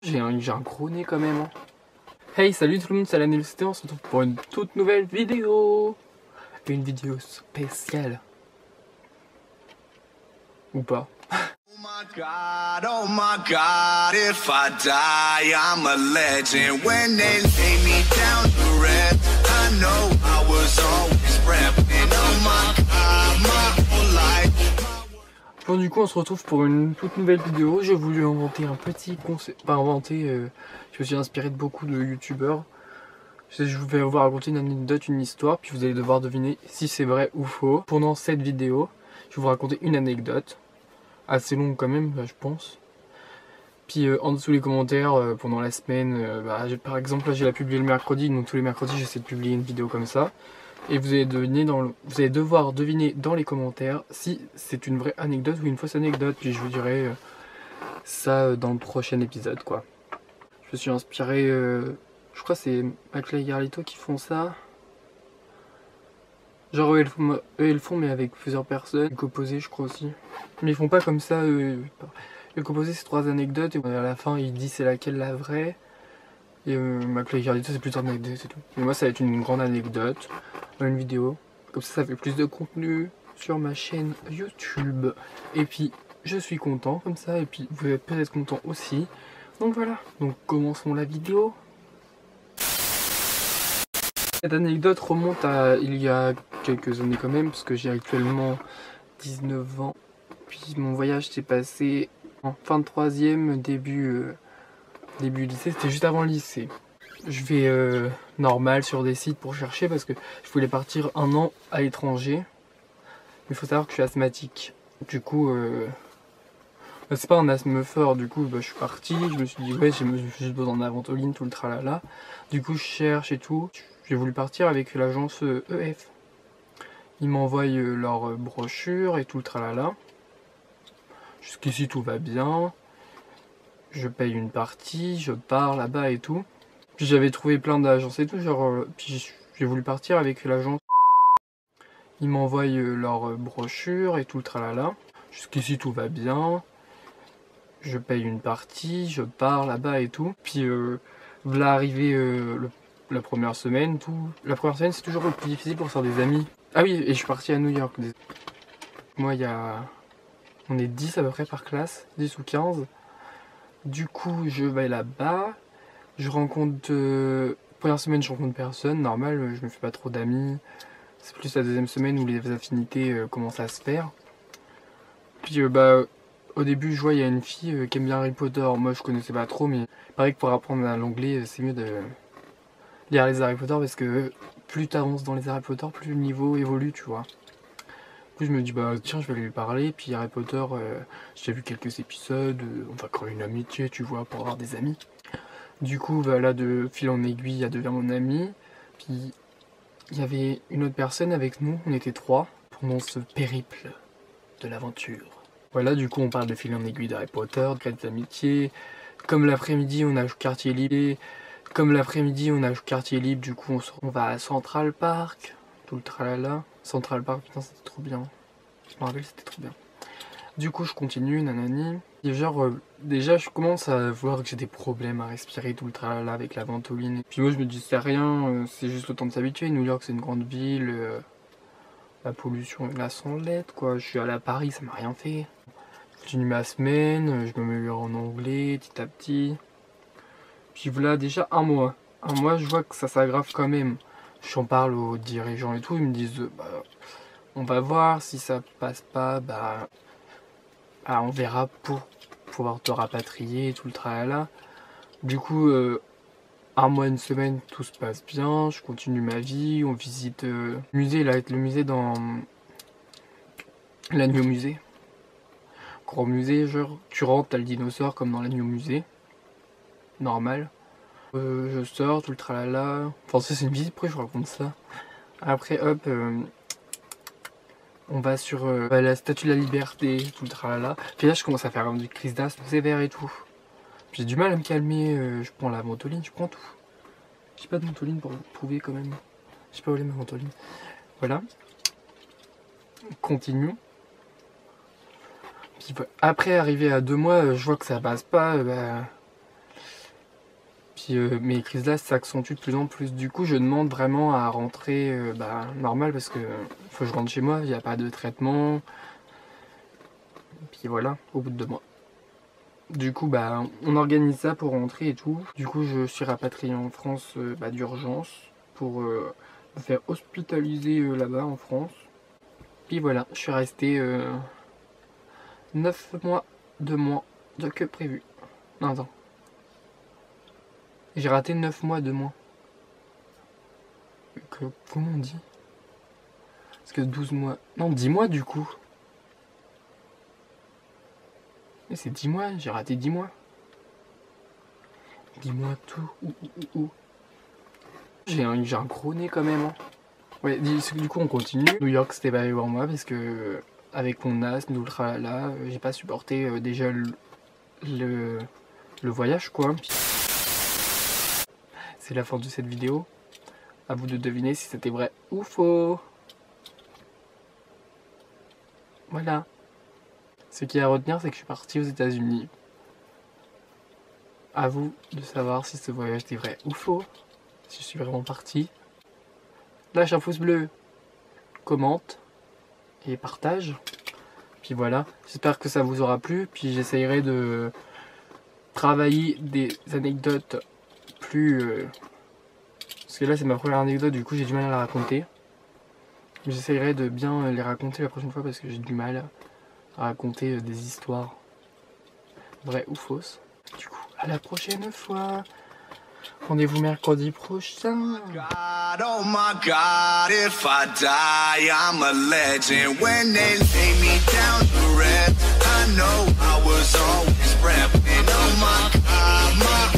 J'ai un gros nez quand même. Hey, salut tout le monde, c'est la Nélocité, on se retrouve pour une toute nouvelle vidéo. Une vidéo spéciale. Ou pas. Oh my God, if I die, I'm a legend. When they lay me down to rest, I know I was always repping. Oh my God, my whole life. Bon, du coup, on se retrouve pour une toute nouvelle vidéo. J'ai voulu inventer un petit concept. Pas inventer, je me suis inspiré de beaucoup de youtubeurs. Je vais vous raconter une anecdote, une histoire, puis vous allez devoir deviner si c'est vrai ou faux. Pendant cette vidéo, je vais vous raconter une anecdote. Assez longue quand même, je pense. Puis en dessous les commentaires, pendant la semaine, par exemple là j'ai la publié le mercredi, donc tous les mercredis j'essaie de publier une vidéo comme ça. Et vous allez devoir deviner dans les commentaires si c'est une vraie anecdote ou une fausse anecdote. Puis je vous dirai ça dans le prochain épisode quoi. Je me suis inspiré, je crois que c'est McFly et Carlito qui font ça. Genre eux ils le font mais avec plusieurs personnes. Les composés je crois aussi. Mais ils font pas comme ça. Le composé c'est 3 anecdotes et à la fin il dit c'est laquelle la vraie. Et McFly et Carlito c'est plus une anecdote c'est tout. Mais moi ça va être une grande anecdote dans une vidéo. Comme ça fait plus de contenu sur ma chaîne YouTube. Et puis je suis content comme ça et puis vous êtes peut-être content aussi. Donc voilà, donc commençons la vidéo. Cette anecdote remonte à il y a quelques années quand même, parce que j'ai actuellement 19 ans. Puis mon voyage s'est passé en fin de 3ème, début lycée, c'était juste avant le lycée. Je vais normal sur des sites pour chercher parce que je voulais partir 1 an à l'étranger. Mais il faut savoir que je suis asthmatique. Du coup, c'est pas un asthme fort, du coup je suis parti, je me suis dit ouais j'ai juste besoin d'un Ventoline, tout le tralala. Du coup je cherche et tout. J'ai voulu partir avec l'agence EF. Ils m'envoient leur brochure et tout le tralala. Jusqu'ici tout va bien. Je paye une partie, je pars là-bas et tout. Puis j'avais trouvé plein d'agences et tout, genre puis j'ai voulu partir avec l'agence. Ils m'envoient leur brochure et tout le tralala. Jusqu'ici tout va bien. Je paye une partie, je pars là-bas et tout. Puis voilà arrivé la première semaine, tout. La première semaine c'est toujours le plus difficile pour faire des amis. Ah oui, et je suis parti à New York. Moi on est 10 à peu près par classe, 10 ou 15. Du coup je vais là-bas. Je rencontre... Première semaine je rencontre personne, normal, je me fais pas trop d'amis. C'est plus la 2ème semaine où les affinités commencent à se faire. Puis au début je vois il y a une fille qui aime bien Harry Potter. Moi je connaissais pas trop, mais il paraît que pour apprendre l'anglais c'est mieux de lire les Harry Potter parce que plus t'avances dans les Harry Potter, plus le niveau évolue, tu vois. Du coup je me dis bah tiens je vais lui parler. Puis Harry Potter, j'ai vu quelques épisodes, on va créer une amitié tu vois pour avoir des amis. Du coup là de fil en aiguille elle devient mon amie. Puis il y avait une autre personne avec nous, on était 3 pendant ce périple de l'aventure. Voilà, du coup on parle de fil en aiguille d'Harry Potter, de créer des amitiés. Comme l'après-midi on a quartier libre. Du coup on va à Central Park, tout le tralala. Central Park, putain c'était trop bien. Je me rappelle c'était trop bien. Du coup je continue, nanani. Et genre déjà je commence à voir que j'ai des problèmes à respirer, tout le tralala avec la ventoline. Puis moi je me dis c'est rien, c'est juste le temps de s'habituer. New York c'est une grande ville, la pollution est là sans lettres quoi. Je suis allé à Paris, ça m'a rien fait. Je continue ma semaine, je m'améliore en anglais petit à petit. Puis voilà déjà un mois, je vois que ça s'aggrave quand même. J'en parle aux dirigeants et tout, ils me disent on va voir, si ça passe pas, on verra pour pouvoir te rapatrier et tout le tralala. Du coup, 1 mois, 1 semaine, tout se passe bien, je continue ma vie, on visite le musée, là, le musée dans l'Agneau Musée. Gros musée, genre, tu rentres, t'as le dinosaure comme dans l'Agneau Musée. Normal. Je sors, tout le tralala. Enfin, ça, c'est une visite, pourquoi je raconte ça? Après, hop, on va sur la Statue de la Liberté, tout le tralala. Puis là, je commence à faire une crise d'asthme sévère et tout. J'ai du mal à me calmer, je prends la ventoline, je prends tout. J'ai pas de ventoline pour prouver quand même. J'ai pas volé ma ventoline. Voilà. On continue. Puis après, arrivé à 2 mois, je vois que ça passe pas. Puis mes crises là s'accentuent de plus en plus. Du coup, je demande vraiment à rentrer normal parce que faut que je rentre chez moi, il n'y a pas de traitement. Puis voilà, au bout de 2 mois. Du coup, on organise ça pour rentrer et tout. Du coup, je suis rapatrié en France d'urgence pour me faire hospitaliser là-bas en France. Puis voilà, je suis resté 9 mois de moins que prévu. Non, attends. J'ai raté 9 mois de moins. Comment on dit? Parce que 12 mois... Non, 10 mois du coup. Mais c'est 10 mois, j'ai raté 10 mois. 10 mois tout. J'ai un gros nez quand même. Hein. Ouais, du coup on continue. New York c'était pas pour moi parce que avec mon asthme, l'ultra j'ai pas supporté déjà le voyage quoi. C'est la fin de cette vidéo. À vous de deviner si c'était vrai ou faux. Voilà. Ce qu'il y a à retenir, c'est que je suis parti aux États-Unis. À vous de savoir si ce voyage était vrai ou faux. Si je suis vraiment parti. Lâche un pouce bleu, commente et partage. Puis voilà. J'espère que ça vous aura plu. Puis j'essayerai de travailler des anecdotes plus... Parce que là c'est ma première anecdote, du coup j'ai du mal à la raconter. Mais j'essayerai de bien les raconter la prochaine fois parce que j'ai du mal à raconter des histoires vraies ou fausses. Du coup, à la prochaine fois. Rendez-vous mercredi prochain. Oh my God, if I die, I'm a legend. When they lay me down to rest, I know I was always repping. Oh my God, my